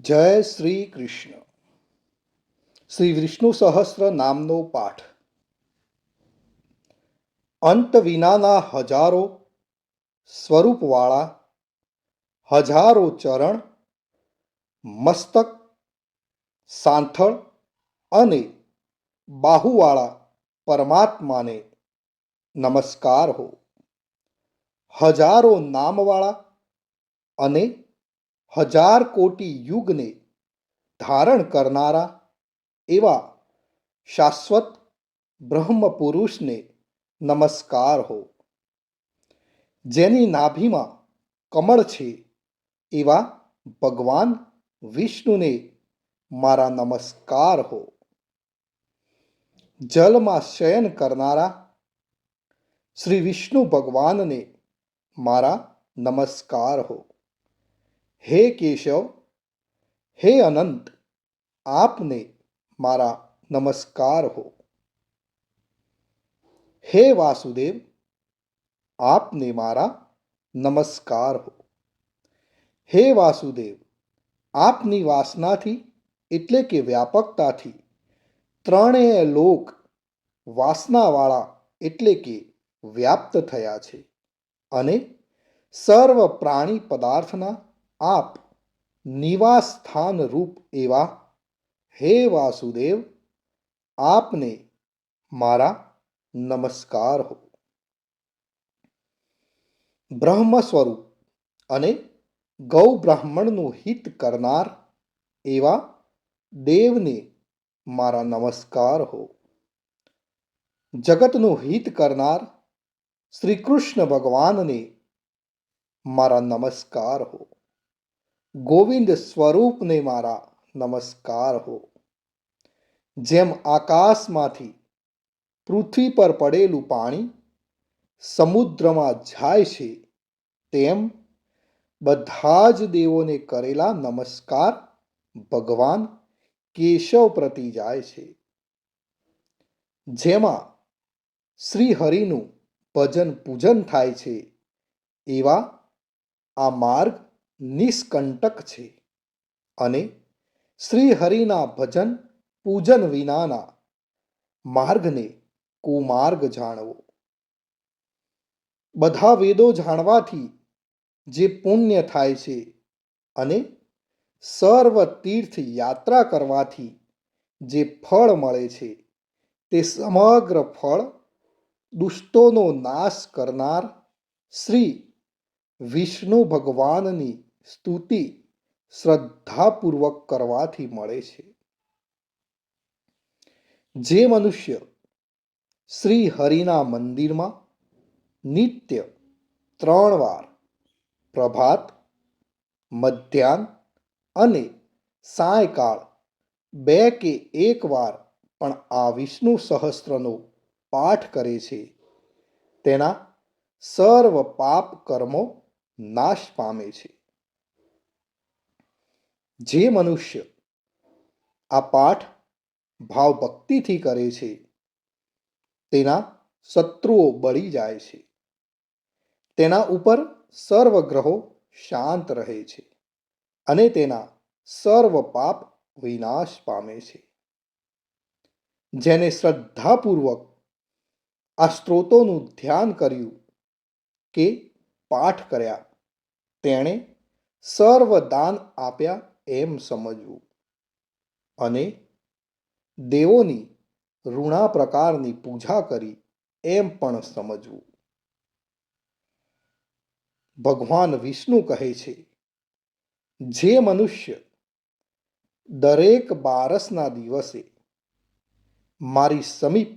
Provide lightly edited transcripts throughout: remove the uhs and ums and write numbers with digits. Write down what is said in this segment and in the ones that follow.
જય શ્રી કૃષ્ણ. શ્રી વિષ્ણુ સહસ્ત્ર નામનો પાઠ. અંત વિનાના હજારો સ્વરૂપવાળા, હજારો ચરણ, મસ્તક, સાંથળ અને બાહુવાળા પરમાત્માને નમસ્કાર હો. હજારો નામવાળા અને હજાર કોટી યુગને ધારણ કરનારા એવા શાશ્વત બ્રહ્મ પુરુષને નમસ્કાર હો. જેની નાભીમાં કમળ છે એવા ભગવાન વિષ્ણુને મારા નમસ્કાર હો. જલમાં શયન કરનારા શ્રી વિષ્ણુ ભગવાનને મારા નમસ્કાર હો. હે કેશવ, હે અનંત, આપને મારા નમસ્કાર હો. હે વાસુદેવ, આપને મારા નમસ્કાર હો. હે વાસુદેવ, આપની વાસનાથી એટલે કે વ્યાપકતાથી ત્રણેય લોક વાસનાવાળા એટલે કે વ્યાપ્ત થયા છે અને સર્વ પ્રાણી પદાર્થના આપ નિવાસ સ્થાન રૂપ એવા હે વાસુદેવ, આપને મારા નમસ્કાર હો. બ્રહ્મ સ્વરૂપ અને ગૌ બ્રાહ્મણનું હિત કરનાર એવા દેવને મારા નમસ્કાર હો. જગતનું હિત કરનાર શ્રી કૃષ્ણ ભગવાનને મારા નમસ્કાર હો. ગોવિંદ સ્વરૂપને મારા નમસ્કાર હો. જેમ આકાશમાંથી પૃથ્વી પર પડેલું પાણી સમુદ્રમાં જાય છે તેમ બધા જ દેવોને કરેલા નમસ્કાર ભગવાન કેશવ પ્રતિ જાય છે. જેમાં શ્રી હરિનું ભજન પૂજન થાય છે એવા આ માર્ગ નિષ્કંટક છે અને શ્રી હરિના ભજન પૂજન વિનાના માર્ગને કુમાર્ગ જાણવો. બધા વેદો જાણવાથી જે પુણ્ય થાય છે અને સર્વ તીર્થ યાત્રા કરવાથી જે ફળ મળે છે તે સમગ્ર ફળ દુષ્ટોનો નાશ કરનાર શ્રી વિષ્ણુ ભગવાનની સ્તુતિ શ્રદ્ધાપૂર્વક કરવાથી મળે છે. જે મનુષ્ય શ્રી હરિના મંદિરમાં નિત્ય 3 વાર પ્રભાત, મધ્યાહ્ન અને સાયંકાળ 2 કે 1 વાર પણ આ વિષ્ણુ સહસ્ત્રનો પાઠ કરે છે તેના સર્વ પાપ કર્મો નાશ પામે છે. જે મનુષ્ય આ પાઠ ભાવ ભક્તિથી કરે છે તેના શત્રુઓ બળી જાય છે. તેના ઉપર સર્વ ગ્રહો શાંત રહે છે અને તેના સર્વ પાપ વિનાશ પામે છે. જેને શ્રદ્ધાપૂર્વક આ સ્ત્રોતોનું ધ્યાન કર્યું કે પાઠ કર્યા તેણે સર્વ દાન આપ્યા એમ સમજવું અને દેવોની ઋણા પ્રકારની પૂજા કરી એમ પણ સમજવું. ભગવાન વિષ્ણુ કહે છે, જે મનુષ્ય દરેક બારસના દિવસે મારી સમીપ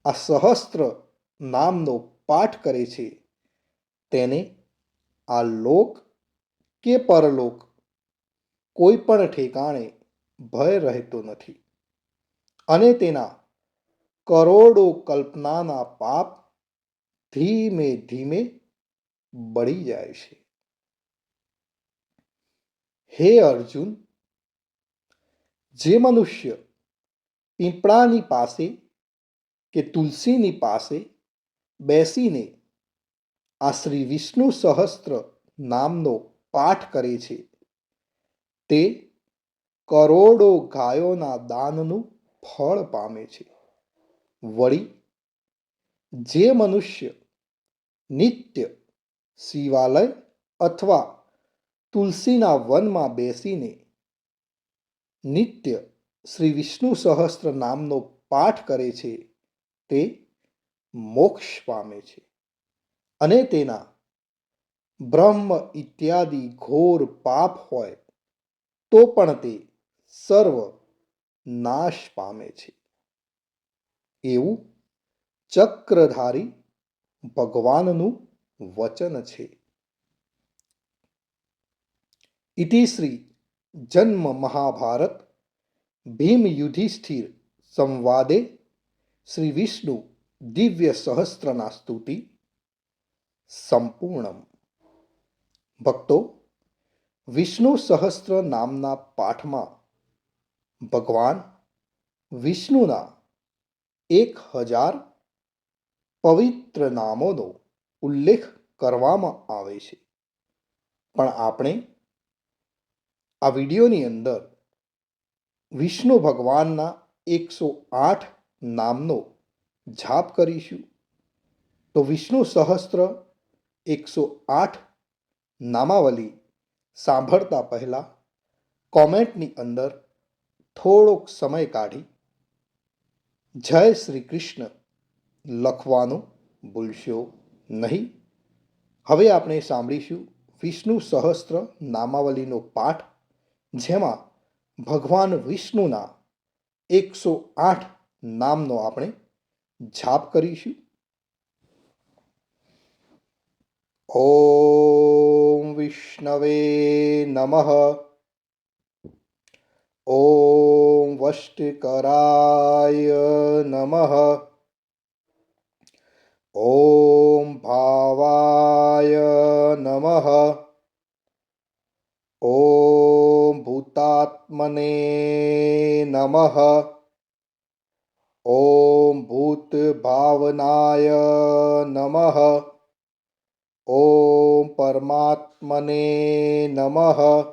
આ સહસ્ત્ર નામનો પાઠ કરે છે તેને આ લોક કે પરલોક કોઈ પણ ઠેકાણે ભય રહેતો નથી અને તેના કરોડો કલ્પનાના પાપ ધીમે ધીમે બળી જાય છે. હે અર્જુન, જે મનુષ્ય પીપળાની પાસે કે તુલસીની પાસે બેસીને આ શ્રી વિષ્ણુ સહસ્ત્ર નામનો પાઠ કરે છે તે કરોડો ગાયોના દાનનું ફળ પામે છે. વળી જે મનુષ્ય નિત્ય શિવાલય અથવા તુલસીના વનમાં બેસીને નિત્ય શ્રી વિષ્ણુ સહસ્ત્ર નામનો પાઠ કરે છે તે મોક્ષ પામે છે અને તેના બ્રહ્મ ઇત્યાદિ ઘોર પાપ હોય તો પણ તે સર્વ નાશ પામે છે. એવું ચક્રધારી ભગવાનનું વચન છે. ઇતિ શ્રી જન્મ મહાભારત ભીમ યુધિષ્ઠિર સંવાદે શ્રી વિષ્ણુ દિવ્ય સહસ્ત્રના સ્તુતિ સંપૂર્ણમ. ભક્તો, વિષ્ણુ સહસ્ત્ર નામના પાઠમાં ભગવાન વિષ્ણુના 1000 પવિત્ર નામોનો ઉલ્લેખ કરવામાં આવે છે. પણ આપણે આ વિડીયોની અંદર વિષ્ણુ ભગવાનના 108 નામનો જાપ કરીશું. તો વિષ્ણુ સહસ્ત્ર 108 નામાવલી સાંભળતા પહેલા કોમેન્ટની અંદર થોડોક સમય કાઢી જય શ્રી કૃષ્ણ લખવાનું ભૂલશો નહીં. હવે આપણે સાંભળીશું વિષ્ણુ સહસ્ત્ર નામાવલીનો પાઠ, જેમાં ભગવાન વિષ્ણુના 108 નામનો આપણે જાપ કરીશું. ઓમ વિષ્ણવે નમઃ. ઓમ વષ્ટિકરાય નમઃ. ઓમ ભાવાય નમઃ. ઓમ ભૂતાત્મને નમઃ. ઓમ ભૂતભાવનાય નમઃ. ઓમ પરમાત્મને નમઃ.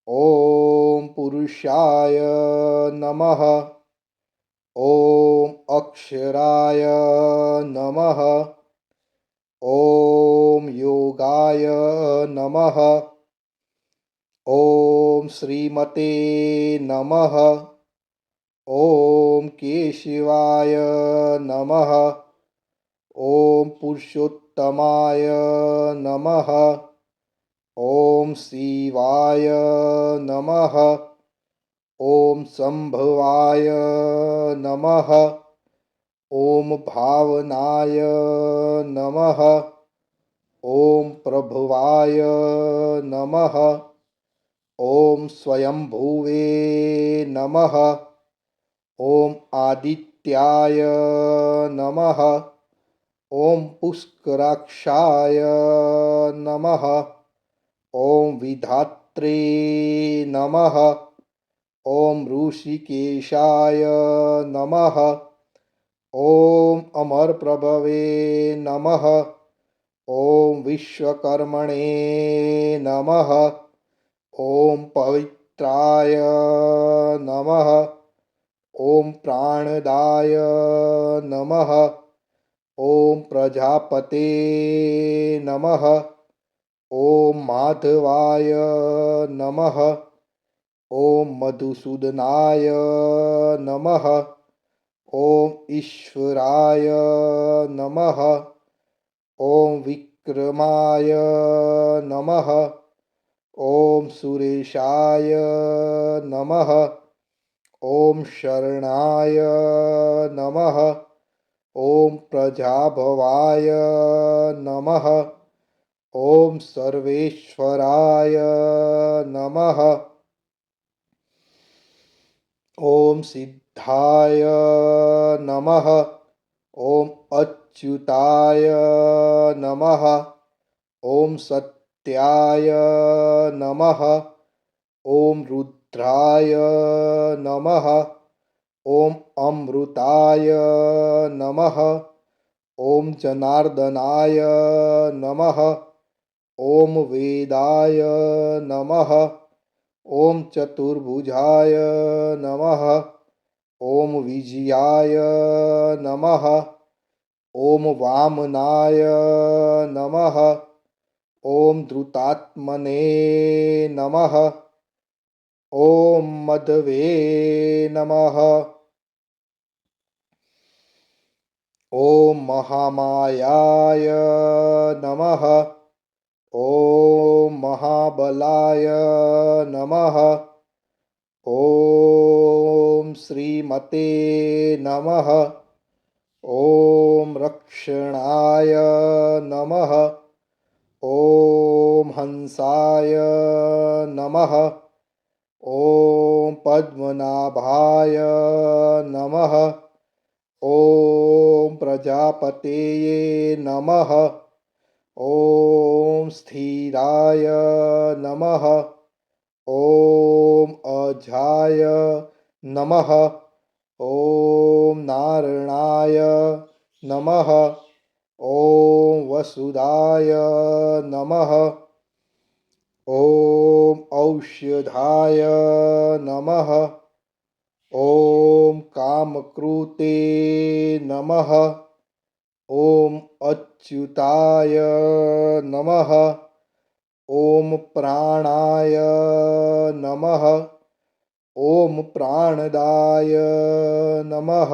ઓમ પુરુષાય નમઃ. ઓમ અક્ષરાય નમઃ. ઓમ યોગાય નમઃ. ઓમ શ્રીમતે નમઃ. ઓમ કેશવાય નમઃ. ઓમ પુરુષોત્તમાય નમઃ. ઓમ શિવાય નમઃ. ઓમ સંભવાય નમઃ. ઓમ ભાવનાય નમઃ. ઓમ પ્રભવાય નમઃ. ઓમ સ્વયંભુવે નમઃ. ઓમ આદિત્યાય નમઃ. ઓમ પુષ્કરાક્ષાય નમઃ. ઓમ વિધાત્રે નમઃ. ઓમ ઋષિકેશાય નમઃ. ઓમ અમરપ્રભવે નમઃ. ઓમ વિશ્વકર્મણે નમઃ. ઓમ પવિત્રાય નમઃ. ઓમ પ્રાણદાય નમઃ. ઓમ પ્રજાપતે નમઃ. ઓમ માધવાય નમઃ. ઓમ મધુસૂદનાય નમઃ. ઓમ ઈશ્વરાય નમઃ. ઓમ વિક્રમાય નમઃ. ઓમ સુરેશાય નમઃ. ઓમ શરણાય નમઃ. ઓમ પ્રજાભવાય નમઃ. ઓમ સર્વેશ્વરાય નમઃ. ઓમ સિદ્ધાય નમઃ. ઓમ અચ્યુતાય નમઃ. ઓમ સત્યાય નમઃ. ઓમ રુદ્રાય નમઃ. ઓમ અમૃતાય નમઃ. ઓમ જનાર્દનાય નમઃ. ઓમ વેદાય નમઃ. ॐ चतुर्भुजाय नमः। ॐ विजयाय नमः। ॐ वामनाय नमः। ॐ धृतात्मने नमः। ॐ मधवे नमः। ॐ महामायाय नमः। ॐ महाबलाय नमः। ॐ श्रीमते नमः। ॐ रक्षणाय नमः। ॐ हंसाय नमः। ॐ पद्मनाभाय नमः। ॐ प्रजापतये नमः। ॐ स्थिराय नमः। ॐ अजाय नमः। ॐ नारायणाय नमः। ॐ वसुदाय नमः। ॐ औषधाय नमः। ॐ कामकृते नमः। ॐ अच्युताय नमः। ॐ प्राणाय नमः। ॐ प्राणदाय नमः।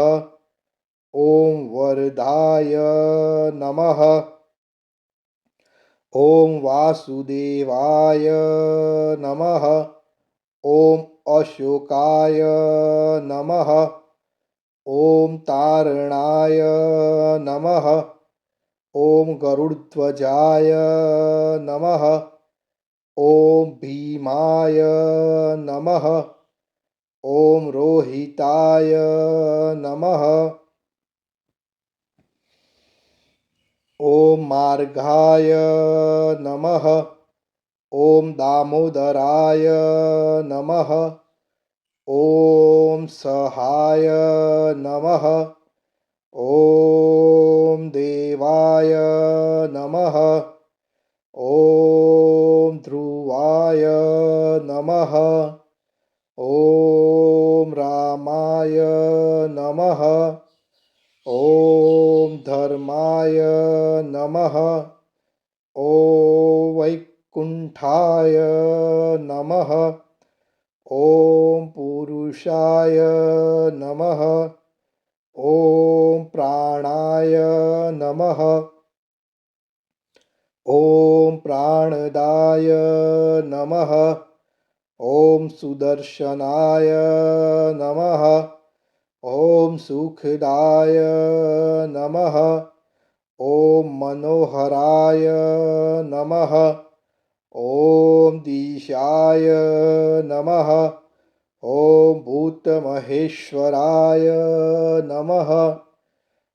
ॐ वरदाय नमः। ॐ वासुदेवाय नमः। ॐ अशोकाय नमः। ॐ तारणाय नमः। ॐ गरुडध्वजाय नमः। ॐ भीमाय नमः। ॐ रोहिताय नमः। ॐ मार्गाय नमः। ॐ दामोदराय नमः। ॐ सहाय नमः। ॐ देवाय नमः। ॐ ध्रुवाय नमः। ॐ रामाय नमः। ॐ धर्माय नमः। ॐ वैकुण्ठाय नमः। ॐ पुरुषाय नमः। ॐ प्राणाय नमः। ॐ प्राणदाय नमः। ॐ सुदर्शनाय नमः। ॐ सुखदाय नमः। ॐ मनोहराय नमः। ॐ दिशाय नमः। ॐ भूतमहेश्वराय नमः।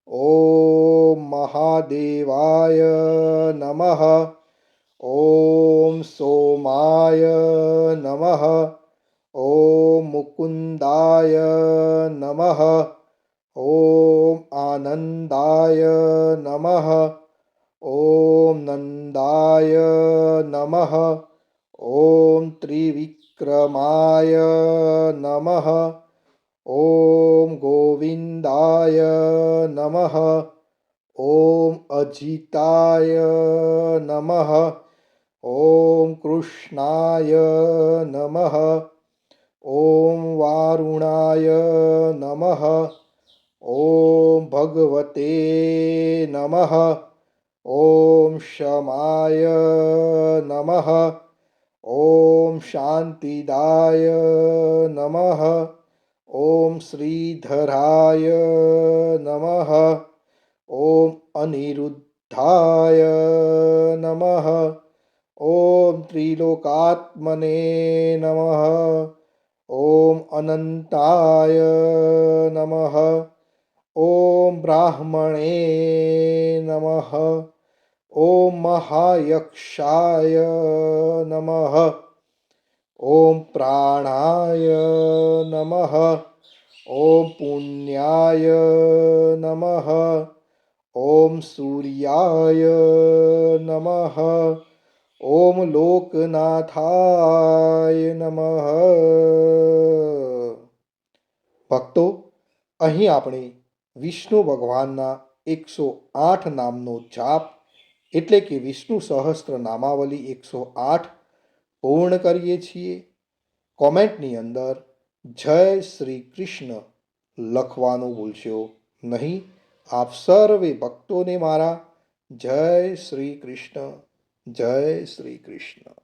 ॐ महादेवाय नमः। ॐ सोमाय नमः। ॐ मुकुन्दाय नमः। ॐ आनन्दाय नमः। ॐ नन्दाय नमः। ॐ त्रिविक्रमाय नमः। ॐ गोविन्दाय नमः। ॐ अजिताय नमः। ॐ कृष्णाय नमः। ॐ वारुणाय नमः। ॐ भगवते नमः। ॐ शमाय नमः। ॐ शान्तिदाय नमः। ॐ श्रीधराय नमः। ॐ अनिरुद्धाय नमः। ॐ त्रिलोकात्मने नमः। ॐ अनन्ताय नमः। ॐ ब्राह्मणे नमः। ॐ महायक्षाय नमः। ॐ प्राणाय नमः। ॐ पुण्याय नमः। ॐ सूर्याय नमः। ઓમ લોકનાથાય નમઃ. ભક્તો, અહીં આપણે વિષ્ણુ ભગવાનના 108 નામનો જાપ એટલે કે વિષ્ણુ સહસ્ત્ર નામાવલી 108 પૂર્ણ કરીએ છીએ. કોમેન્ટની અંદર જય શ્રી કૃષ્ણ લખવાનું ભૂલશો નહીં. આપ સર્વે ભક્તોને મારા જય શ્રી કૃષ્ણ, જય શ્રી કૃષ્ણ.